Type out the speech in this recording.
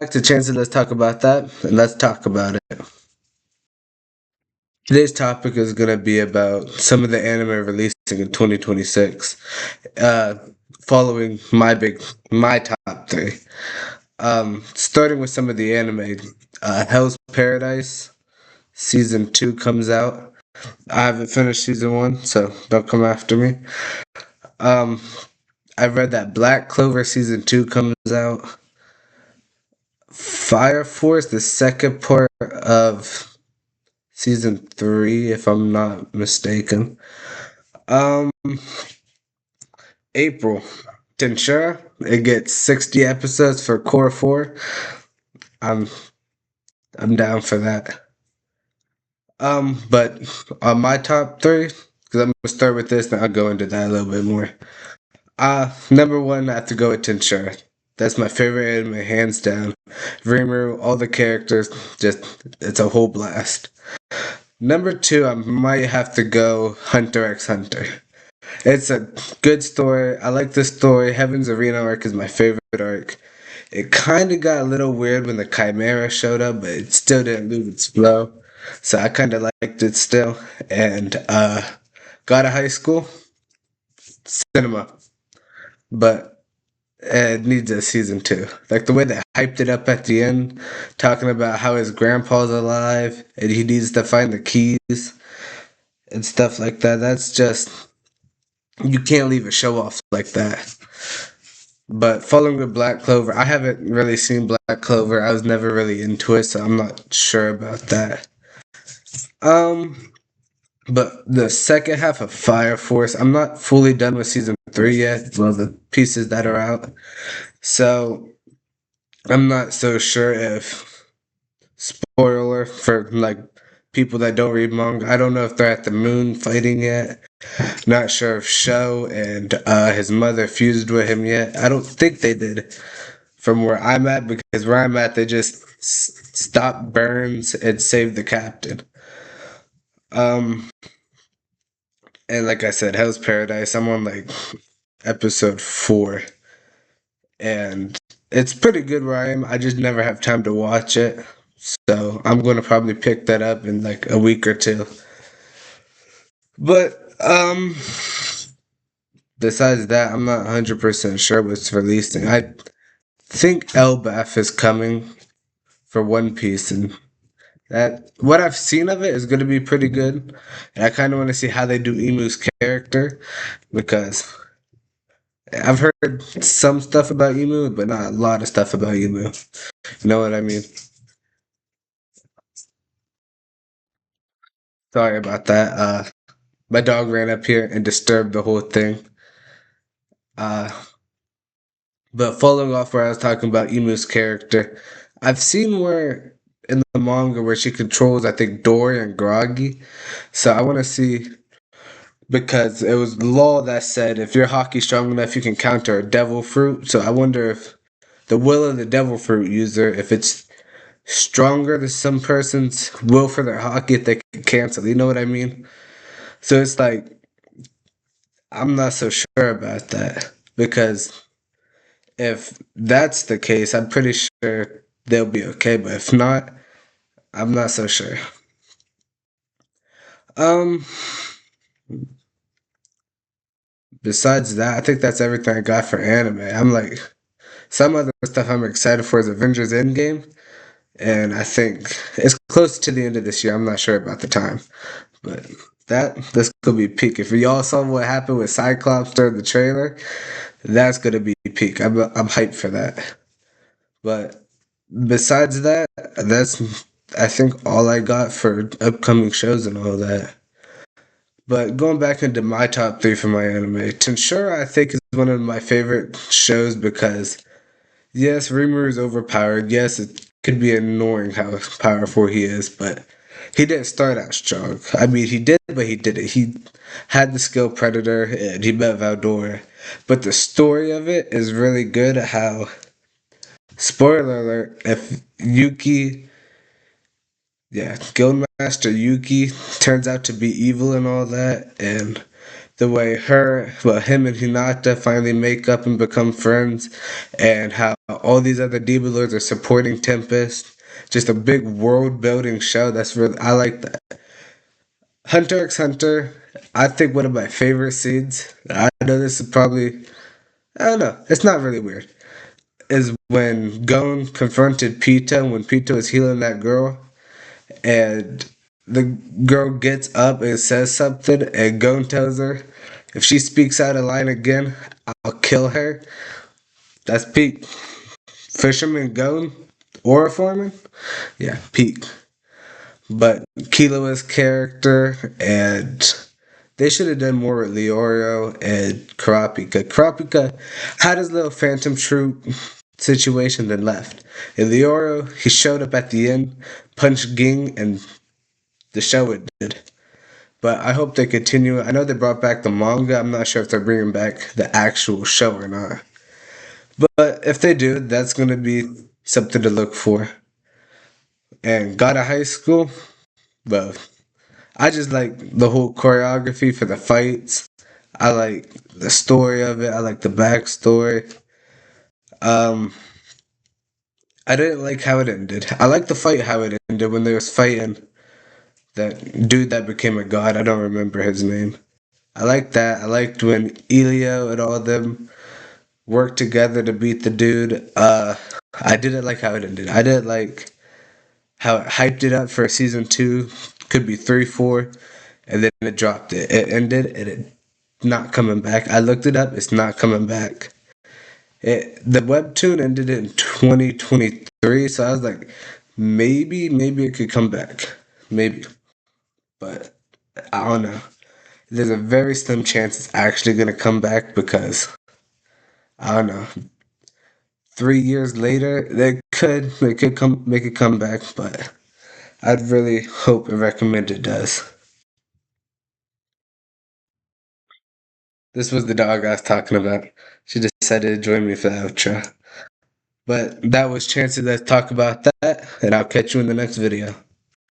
Back to Chancellor, let's talk about that, and let's talk about it. Today's topic is going to be about some of the anime releasing in 2026, uh, following my top three. Starting with some of the anime, Hell's Paradise season 2 comes out. I haven't finished season 1, so don't come after me. Um, I read that Black Clover season 2 comes out. Fire Force, the second part of season 3, if I'm not mistaken. Um, April, Tensura, it gets 60 episodes for Core 4. I'm I'm down for that. But on my top three, because I'm gonna start with this, then I'll go into that a little bit more. Number one, I have to go with Tensura. That's my favorite anime, hands down. Rimuru, all the characters, just it's a whole blast. Number two, I might have to go Hunter x Hunter. It's a good story. I like this story. Heaven's Arena arc is my favorite arc. It kind of got a little weird when the Chimera showed up, but it still didn't lose its flow. So I kind of liked it still. And got a high school cinema, but it needs a season two. Like the way they hyped it up at the end, talking about how his grandpa's alive and he needs to find the keys and stuff like that. That's just you can't leave a show off like that. But following with Black Clover, I haven't really seen Black Clover. I was never really into it, so I'm not sure about that. Um, but the second half of Fire Force, I'm not fully done with season 3 yet. Well, the pieces that are out. So I'm not so sure if spoiler for like people that don't read manga. I don't know if they're at the moon fighting yet. Not sure if Sho and his mother fused with him yet. I don't think they did from where I'm at because where I'm at they just stopped Burns and saved the captain. Um, and like I said, Hell's Paradise. I'm on like episode 4, and it's pretty good where I am. I just never have time to watch it, so I'm gonna probably pick that up in like a week or two. But besides that, I'm not 100% sure what's releasing. I think Elbaf is coming for One Piece, and that what I've seen of it is going to be pretty good. And I kind of want to see how they do Emu's character because I've heard some stuff about Emu, but not a lot of stuff about Emu. You know what I mean? Sorry about that. My dog ran up here and disturbed the whole thing. Uh, but following off where I was talking about Emu's character, I've seen where in the manga where she controls, I think, Dory and Groggy. So I want to see because it was law that said if you're hockey strong enough, you can counter a devil fruit. So I wonder if the will of the devil fruit user, if it's stronger than some person's will for their hockey, if they can cancel. You know what I mean? So it's like I'm not so sure about that because if that's the case, I'm pretty sure they'll be okay. But if not, I'm not so sure. Um, besides that, I think that's everything I got for anime. I'm like some other stuff I'm excited for is Avengers Endgame, and I think it's close to the end of this year. I'm not sure about the time, but this could be peak. If y'all saw what happened with Cyclops during the trailer, that's gonna be peak. I'm hyped for that. But besides that, that's I think all I got for upcoming shows and all that. But going back into my top three for my anime, Tensura I think is one of my favorite shows because yes, Rimuru is overpowered. Yes, it could be annoying how powerful he is, but he didn't start out strong. I mean, he did, but he did it. He had the skill Predator and he met Valdora. But the story of it is really good. How, spoiler alert, if Yuki, yeah, Guildmaster Yuki turns out to be evil and all that, and the way him and Hinata finally make up and become friends, and how all these other Demon Lords are supporting Tempest. Just a big world building show. That's really I like that. Hunter x Hunter. I think one of my favorite scenes. I know this is probably I don't know. It's not really weird. Is when Gon confronted Pita when Pita was healing that girl, and the girl gets up and says something, and Gon tells her, if she speaks out of line again, I'll kill her. That's peak. Fisherman Gon or a foreman? Yeah, peak. But Killua's character, and they should have done more with Leorio and Karapika. Karapika had his little Phantom Troop situation, then left. And Leorio, he showed up at the end, punched Ging, and the show ended. But I hope they continue. I know they brought back the manga. I'm not sure if they're bringing back the actual show or not. But if they do, that's going to be something to look for. And got a high school, well, I just like the whole choreography for the fights. I like the story of it. I like the backstory. Um, I didn't like how it ended. I like the fight how it ended when they was fighting that dude that became a god. I don't remember his name. I liked that. I liked when Elio and all of them worked together to beat the dude. I didn't like how it ended. I didn't like how it hyped it up for season two. Could be three, four, and then it dropped it. It ended and it not coming back. I looked it up. It's not coming back. The webtoon ended in 2023, so I was like, maybe it could come back, maybe, but I don't know. There's a very slim chance it's actually gonna come back because I don't know. 3 years later, they could come make it come back, but I'd really hope and recommend it does. This was the dog I was talking about. She decided to join me for the outro. But that was Chances. Let's talk about that, and I'll catch you in the next video.